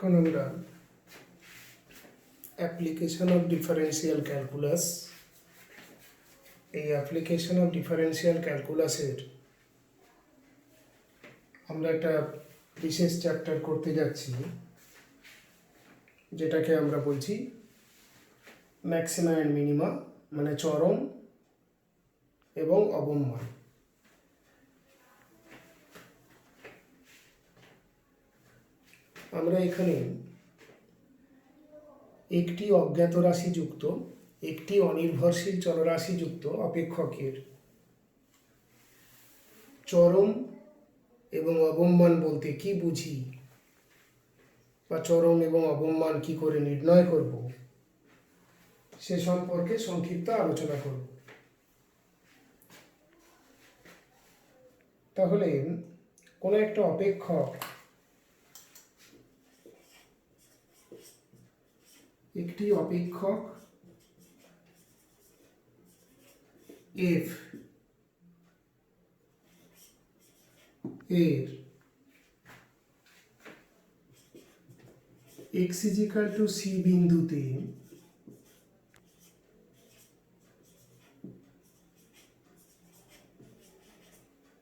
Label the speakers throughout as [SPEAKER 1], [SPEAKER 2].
[SPEAKER 1] এখন আমরা application of differential calculus, এই অ্যাপ্লিকেশন অফ ডিফারেন্সিয়াল ক্যালকুলাসের আমরা একটা বিশেষ চ্যাপ্টার করতে যাচ্ছি, যেটাকে আমরা বলছি ম্যাক্সিমা অ্যান্ড মিনিমা, মানে চরম এবং অবম মান। আমরা এখানে একটি অজ্ঞাত রাশি যুক্ত একটি অনির্ভরশীল চলরাশি যুক্ত অপেক্ষকের চরম এবং অবম মান বলতে কি বুঝি, বা চরম এবং অবম মান কি করে নির্ণয় করব, সে সম্পর্কে সংক্ষিপ্ত আলোচনা করব। তাহলে কোনো একটা অপেক্ষক একটি অপেক্ষক এফ এর x = c বিন্দুতে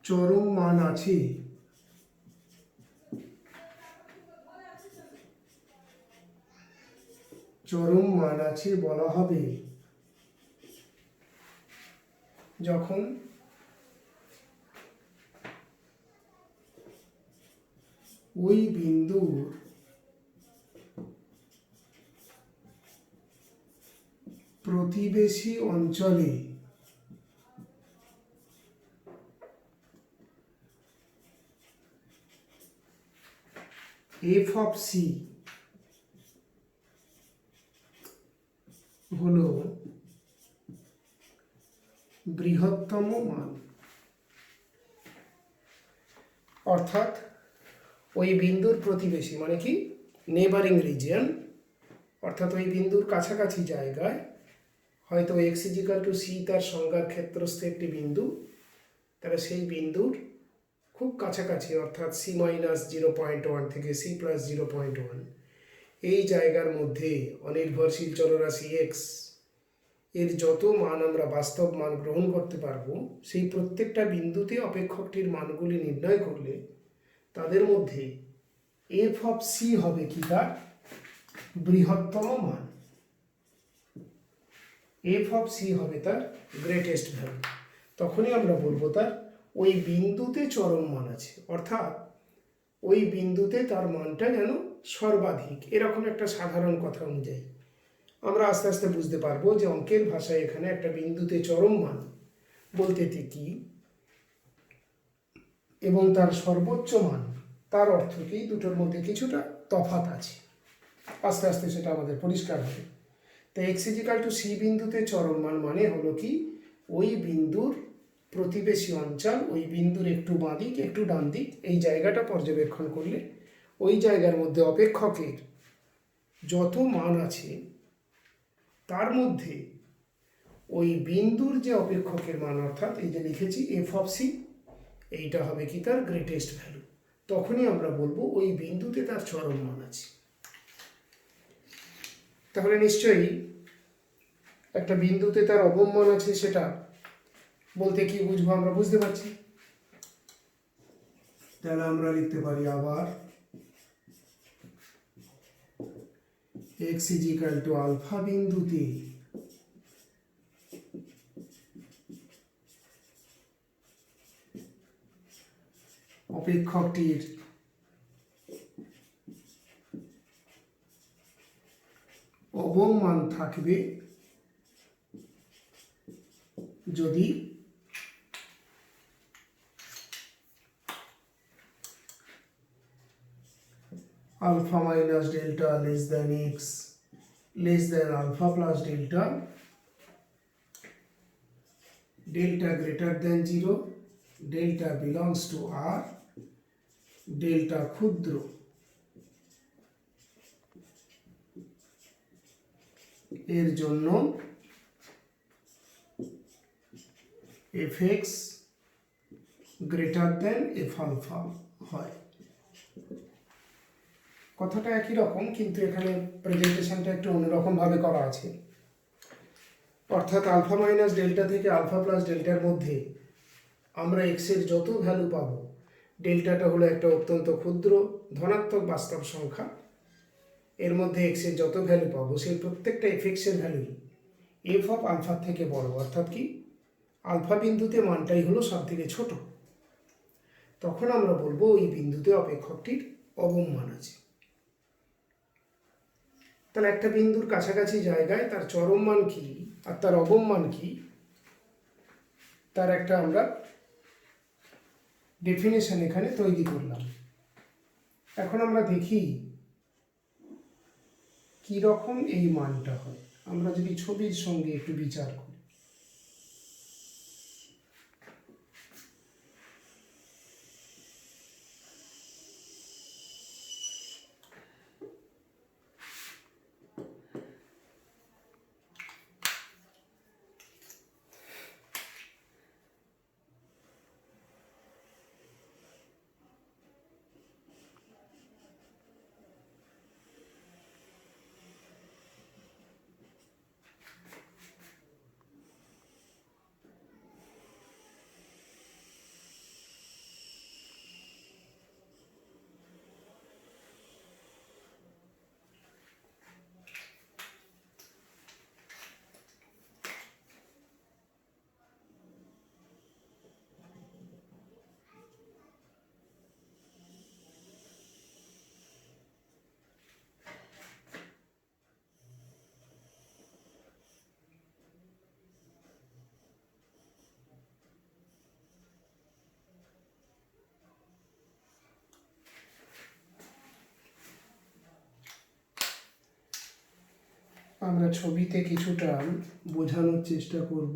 [SPEAKER 1] চরম মান আছে বলা হবে যখন ওই বিন্দুর প্রতিবেশী অঞ্চলে f of c হলো বৃহত্তম মান। অর্থাৎ ওই বিন্দুর প্রতিবেশী মানে কি নেবারিং রিজিয়ন, অর্থাৎ ওই বিন্দুর কাছাকাছি জায়গায় হয়তো x = c তার সংজ্ঞার ক্ষেত্রস্থ একটি বিন্দু, তাহলে সেই বিন্দুর খুব কাছাকাছি অর্থাৎ c-0.1 থেকে c+0.1 এই জায়গার মধ্যে অনির্ভরশীল চলরাশি x এর যত মান আমরা বাস্তব মান গ্রহণ করতে পারবো, সেই প্রত্যেকটা বিন্দুতে অপেক্ষকটির মানগুলি নির্ণয় করলে তাদের মধ্যে f of c হবে কি তার বৃহত্তম মান, f of c হবে তার গ্রেটেস্ট ভ্যালু। তখনই আমরা বলবো তার ওই বিন্দুতে চরম মান আছে, অর্থাৎ ওই বিন্দুতে তার মানটা যেন সর্বাধিক, এরকম একটা সাধারণ কথা অনুযায়ী আমরা আস্তে আস্তে বুঝতে পারবো যে অঙ্কের ভাষায় এখানে একটা বিন্দুতে চরম মান বলতে কি এবং তার সর্বোচ্চ মান, তার অর্থ কি, দুটোর মধ্যে কিছুটা তফাৎ আছে। আস্তে আস্তে সেটা আমাদের পরিষ্কার হবে। তাই x = c বিন্দুতে চরম মান মানে হলো কি ওই বিন্দুর প্রতিবেশী অঞ্চল, ওই বিন্দুর একটু বাঁ দিক একটু ডান দিক এই জায়গাটা পর্যবেক্ষণ করলে ওই জায়গার মধ্যে অপেক্ষকের যত মান আছে তার মধ্যে ওই বিন্দুর যে অপেক্ষকের মান, অর্থাৎ এই যে লিখেছি f of c, এইটা হবে কি তার গ্রেটেস্ট ভ্যালু। তখনই আমরা বলবো ওই বিন্দুতে তার চরম মান আছে। তাহলে নিশ্চয়ই একটা বিন্দুতে তার অবম মান আছে সেটা বলতে কি বুঝবো আমরা বুঝতে পারছি। তাহলে আমরা লিখতে পারি আবার x = আলফা বিন্দুতে অপেক্ষকটির অবম মান থাকবে যদি alpha minus delta less than x less than alpha plus delta, delta greater than 0, delta belongs to R, delta ক্ষুদ্র, এর জন্য fx greater than f alpha হয়। কথাটা একই রকম, কিন্তু এখানে প্রেজেন্টেশনটা একটু অন্যরকমভাবে করা আছে। অর্থাৎ আলফা মাইনাস ডেল্টা থেকে আলফা প্লাস ডেল্টার মধ্যে আমরা এক্সের যত ভ্যালু পাবো, ডেল্টাটা হলো একটা অত্যন্ত ক্ষুদ্র ধনাত্মক বাস্তব সংখ্যা, এর মধ্যে এক্সের যত ভ্যালু পাবো সেই প্রত্যেকটা এফএক্সের ভ্যালুই এফ অফ আলফার থেকে বড়। অর্থাৎ কি, আলফা বিন্দুতে মানটাই হলো সব থেকে ছোট। তখন আমরা বলবো ওই বিন্দুতে অপেক্ষকটির অবম মান আছে। তাহলে একটা বিন্দুর কাছাকাছি জায়গায় তার চরম মান কি আর তার অবম মান কি, তার একটা আমরা ডেফিনেশন এখানে তৈরি করলাম। এখন আমরা দেখি কি রকম এই মানটা হয়। আমরা যদি ছবির সঙ্গে একটু বিচার করি, আমরা ছবিতে কিছুটা বোঝানোর চেষ্টা করব।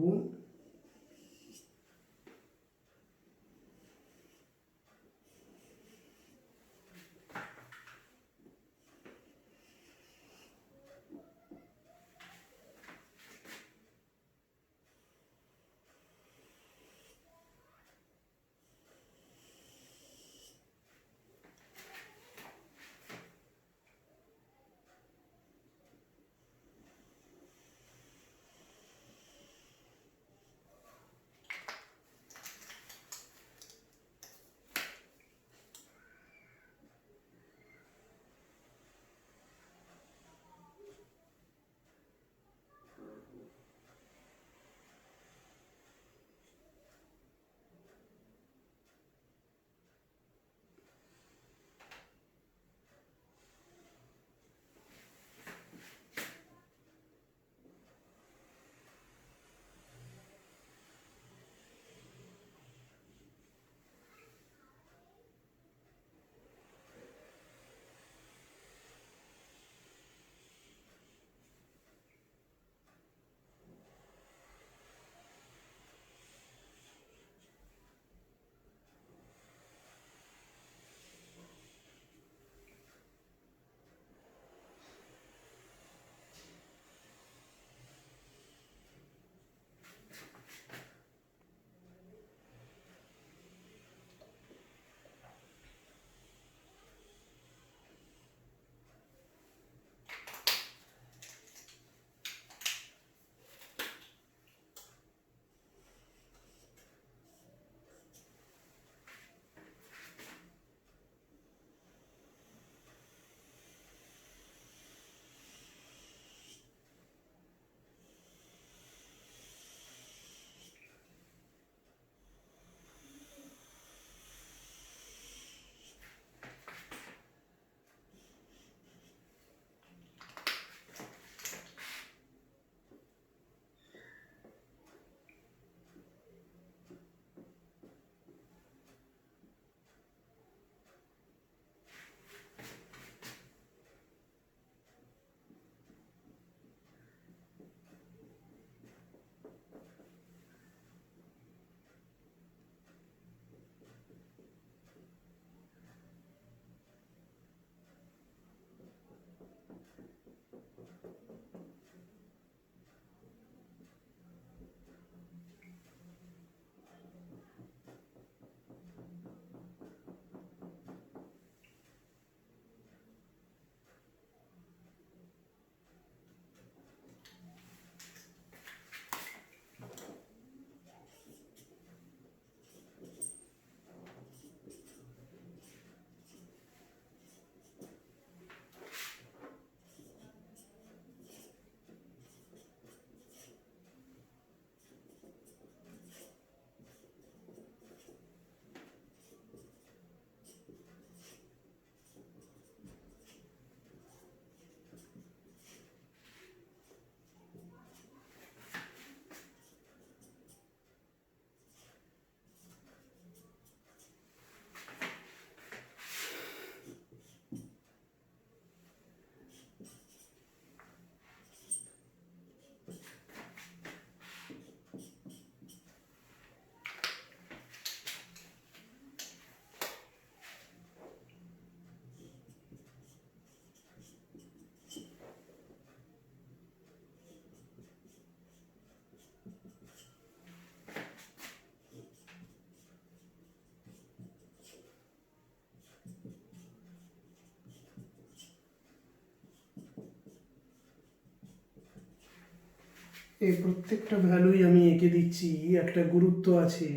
[SPEAKER 1] এই প্রত্যেকটা ভ্যালুই আমি এঁকে দিচ্ছি, একটা গুরুত্ব আছে।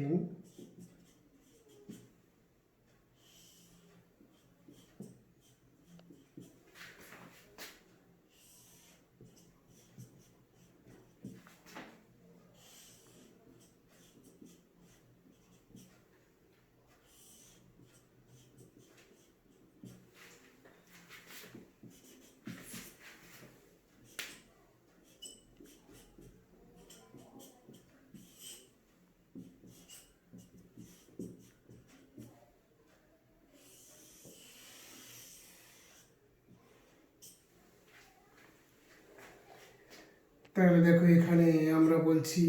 [SPEAKER 1] তাহলে দেখো এখানে আমরা বলছি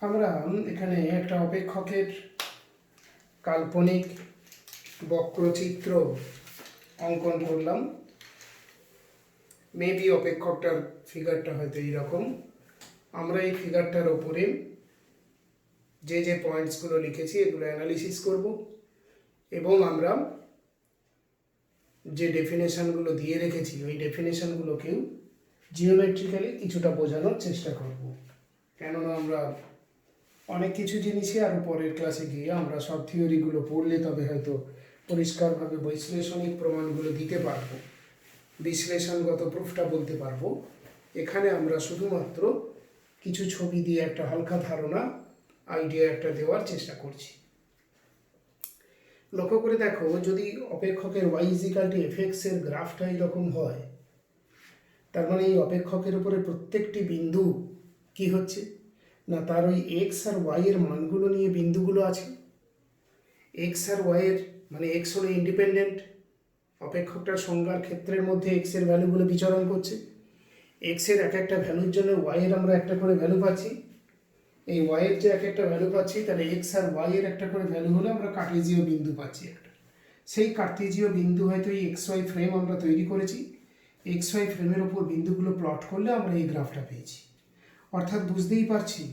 [SPEAKER 1] আমরা এখানে একটা অপেক্ষকের কাল্পনিক বক্রচিত্র অঙ্কন করলাম। মেবি অপেক্ষকটার ফিগারটা হয়তো এইরকম। আমরা এই ফিগারটার ওপরে যে যে পয়েন্টসগুলো লিখেছি এগুলো অ্যানালিসিস করব এবং আমরা যে ডেফিনেশনগুলো দিয়ে রেখেছি ওই ডেফিনেশনগুলোকেও জিওমেট্রিক্যালি কিছুটা বোঝানোর চেষ্টা করব। কেননা আমরা অনেক কিছু জিনিসই আরও পরের ক্লাসে গিয়ে আমরা সব থিওরিগুলো পড়লে তবে হয়তো পরিষ্কারভাবে বৈশ্লেষণিক প্রমাণগুলো দিতে পারবো, বিশ্লেষণগত প্রুফটা বলতে পারবো। এখানে আমরা শুধুমাত্র কিছু ছবি দিয়ে একটা হালকা ধারণা, আইডিয়া একটা দেওয়ার চেষ্টা করছি। লক্ষ্য করে দেখো, যদি অপেক্ষকের y f(x) এর গ্রাফটা এরকম হয়, তার মানে এই অপেক্ষকের উপরে প্রত্যেকটি বিন্দু কি হচ্ছে না, তার ওই এক্স আর ওয়াই এর মানগুলো নিয়ে বিন্দুগুলো আছে। এক্স আর ওয়াই এর মানে এক্স হলো ইন্ডিপেন্ডেন্ট, অপেক্ষকটার সংজ্ঞার ক্ষেত্রের মধ্যে এক্স এর ভ্যালুগুলো বিচরণ করছে। এক্স এর এক একটা ভ্যালুর জন্য ওয়াই এর আমরা একটা করে ভ্যালু পাচ্ছি। এই ওয়াই এর যে এক একটা ভ্যালু পাচ্ছি, তাহলে এক্স আর ওয়াই এর একটা করে ভ্যালু হলে আমরা কার্টেজীয় বিন্দু পাচ্ছি একটা। সেই কার্টেজীয় বিন্দু হয়তো এই এক্স ওয়াই ফ্রেম আমরা তৈরি করেছি। এক্স ওয়াই ফ্রেমের ওপর বিন্দুগুলো প্লট করলে আমরা এই গ্রাফটা পেয়েছি। অর্থাৎ বুঝতেই পারছি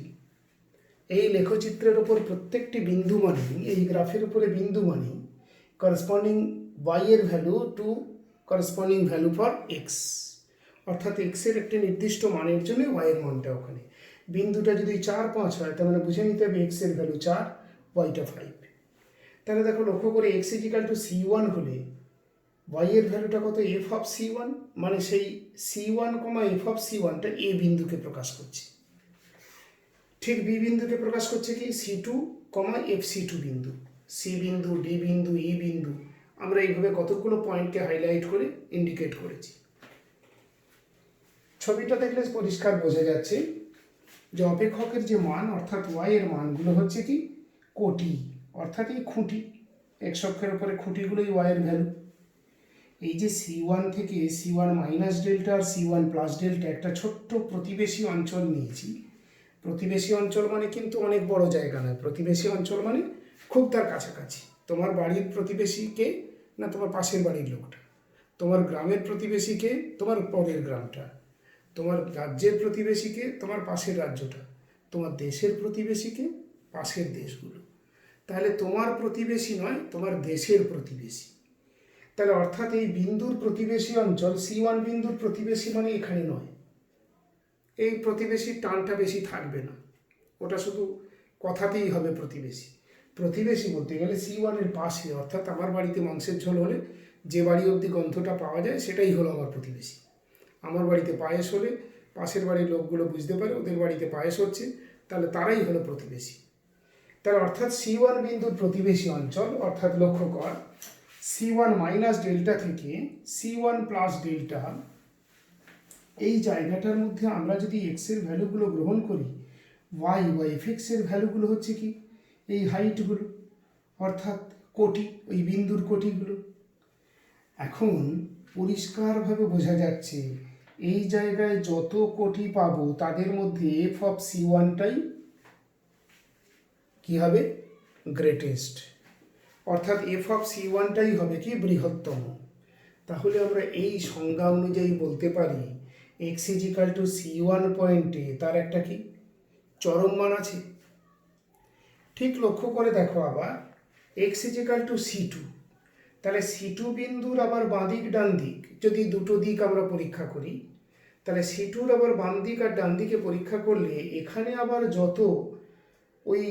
[SPEAKER 1] এই লেখচিত্রের ওপর প্রত্যেকটি বিন্দু মানে, এই গ্রাফের উপরে বিন্দু মানে করসপন্ডিং ওয়াই এর value to corresponding value for X. অর্থাৎ এক্সের একটি নির্দিষ্ট মানের জন্য ওয়াই এর মানটা ওখানে। বিন্দুটা যদি 4, 5 হয়, তার মানে বুঝে নিতে হবে এক্সের ভ্যালু 4, ওয়াইটা 5। তাহলে দেখো লক্ষ্য করে x = c1 হলে y এর ভ্যালুটা কত, f(c1), মানে সেই c1, f(c1)টা a বিন্দুকে প্রকাশ করছে। ঠিক বি বিন্দুকে প্রকাশ করছে কি c2, f(c2) বিন্দু। সি বিন্দু, ডি বিন্দু, ই বিন্দু, আমরা এইভাবে কতগুলো পয়েন্টকে হাইলাইট করে ইন্ডিকেট করেছি। ছবিটা দেখলে পরিষ্কার বোঝা যাচ্ছে যে অপেক্ষকের যে মান অর্থাৎ y এর মানগুলো হচ্ছে কি কোটি, অর্থাৎ এই খুঁটি, x অক্ষের উপরে খুঁটিগুলোই y এর ভ্যালু। এই যে c1 থেকে c1 মাইনাস ডেল্টা আর c1 প্লাস ডেল্টা একটা ছোট্ট প্রতিবেশী অঞ্চল নিয়েছি। প্রতিবেশী অঞ্চল মানে কিন্তু অনেক বড় জায়গা নয়, প্রতিবেশী অঞ্চল মানে খুব তার কাছাকাছি। তোমার বাড়ির প্রতিবেশীকে না তোমার পাশের বাড়ির লোকটা, তোমার গ্রামের প্রতিবেশীকে তোমার পরের গ্রামটা, তোমার রাজ্যের প্রতিবেশীকে তোমার পাশের রাজ্যটা, তোমার দেশের প্রতিবেশীকে পাশের দেশগুলো। তাহলে তোমার প্রতিবেশী নয়, তোমার দেশের প্রতিবেশী। তাহলে অর্থাৎ এই বিন্দুর প্রতিবেশী অঞ্চল c1 বিন্দুর প্রতিবেশী মানে এখানে নয়, এই প্রতিবেশীর টানটা বেশি থাকবে না, ওটা শুধু কথাতেই হবে প্রতিবেশী। প্রতিবেশী বলতে গেলে c1 এর পাশে, অর্থাৎ আমার বাড়িতে মাংসের ঝোল হলে যে বাড়ি অবধি গন্ধটা পাওয়া যায় সেটাই হলো আমার প্রতিবেশী। আমার বাড়িতে পায়েস হলে পাশের বাড়ির লোকগুলো বুঝতে পারে ওদের বাড়িতে পায়েস হচ্ছে, তাহলে তারাই হলো প্রতিবেশী। তাহলে অর্থাৎ C1 বিন্দুর প্রতিবেশী অঞ্চল, অর্থাৎ লক্ষ্য কর C1 মাইনাস ডেল্টা থেকে C1 প্লাস ডেল্টা, এই জায়গাটার মধ্যে আমরা যদি এক্সের ভ্যালুগুলো গ্রহণ করি, ওয়াই বা এফএক্সের ভ্যালুগুলো হচ্ছে কি এই হাইটগুলো, অর্থাৎ কোটি, ওই বিন্দুর কোটিগুলো। এখন পরিষ্কারভাবে বোঝা যাচ্ছে এই জায়গায় যত কোটি পাবো তাদের মধ্যে এফ অফ C1টাই কি হবে, গ্রেটেস্ট, অর্থাৎ এফ অফ C1টাই হবে কি বৃহত্তম। তাহলে আমরা এই সংজ্ঞা অনুযায়ী বলতে পারি এক্স ইজিক্যাল টু C1 পয়েন্টে তার একটা কি চরম মান আছে। ঠিক লক্ষ্য করে দেখো আবার এক্স ইজিক্যাল টু C2, তাহলে C2 বিন্দুর আবার বাঁ দিক ডান দিক যদি দুটো দিক আমরা পরীক্ষা করি, তাহলে C2-র আবার বাম দিক আর ডান দিকে পরীক্ষা করলে এখানে আবার যত ওই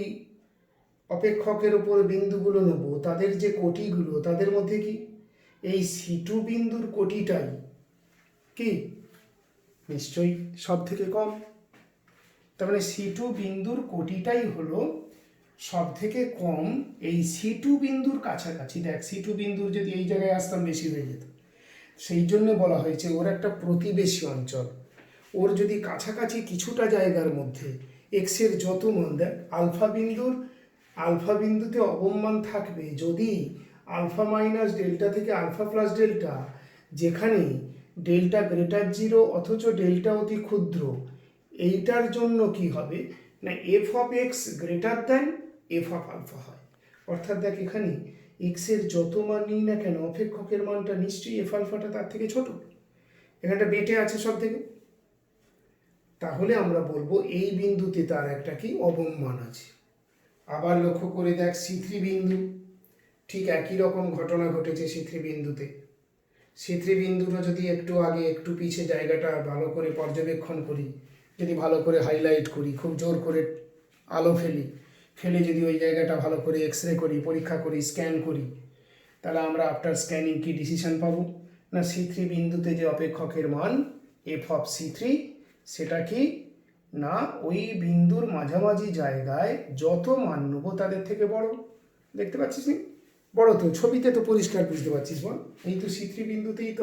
[SPEAKER 1] অপেক্ষকের ওপর বিন্দুগুলো নেব তাদের যে কোটিগুলো, তাদের মধ্যে কি এই C2 বিন্দুর কোটিটাই কি নিশ্চয়ই সব থেকে কম। তার মানে C2 বিন্দুর কোটিটাই হলো সব থেকে কম এই C2 বিন্দুর কাছাকাছি। দেখ C2 বিন্দুর যদি এই জায়গায় আসতাম বেশি হয়ে যেত, সেই জন্য বলা হয়েছে ওর একটা প্রতিবেশী অঞ্চল। ওর যদি কাছাকাছি কিছুটা জায়গার মধ্যে এক্সের যত মান, দেখ আলফা বিন্দুতে অবমান থাকবে যদি আলফা মাইনাস ডেল্টা থেকে আলফা প্লাস ডেল্টা, যেখানে ডেল্টা গ্রেটার 0 অথচ ডেল্টা অতি ক্ষুদ্র, এইটার জন্য কি হবে না F of X greater than F of alpha হয়। অর্থাৎ দেখ এখানে এক্সের যত মান নিই না কেন অপেক্ষকের মানটা নিশ্চয়ই এফ আলফাটা তার থেকে ছোট, এখানটা বেটে আছে সব থেকে। তাহলে আমরা বলবো এই বিন্দুতে তার একটা কি অবমান আছে। আবার লক্ষ্য করে দেখ C3 বিন্দু, ঠিক একই রকম ঘটনা ঘটেছে C3 বিন্দুতে। C3 বিন্দুটা যদি একটু আগে একটু পিছে জায়গাটা ভালো করে পর্যবেক্ষণ করি, যদি ভালো করে হাইলাইট করি, খুব জোর করে আলো ফেলে যদি ওই জায়গাটা ভালো করে এক্সরে করি, পরীক্ষা করি, স্ক্যান করি, তাহলে আমরা আফটার স্ক্যানিং কি ডিসিশন পাবো না C3 বিন্দুতে যে অপেক্ষকের মান এফ অফ C3 সেটা কি না ওই বিন্দুর মাঝামাঝি জায়গায় যত মান নেবো তাদের থেকে বড়। দেখতে পাচ্ছিস নি বড়, তো ছবিতে তো পরিষ্কার বুঝতে পারছিস বল, এই তো C3 বিন্দুতেই তো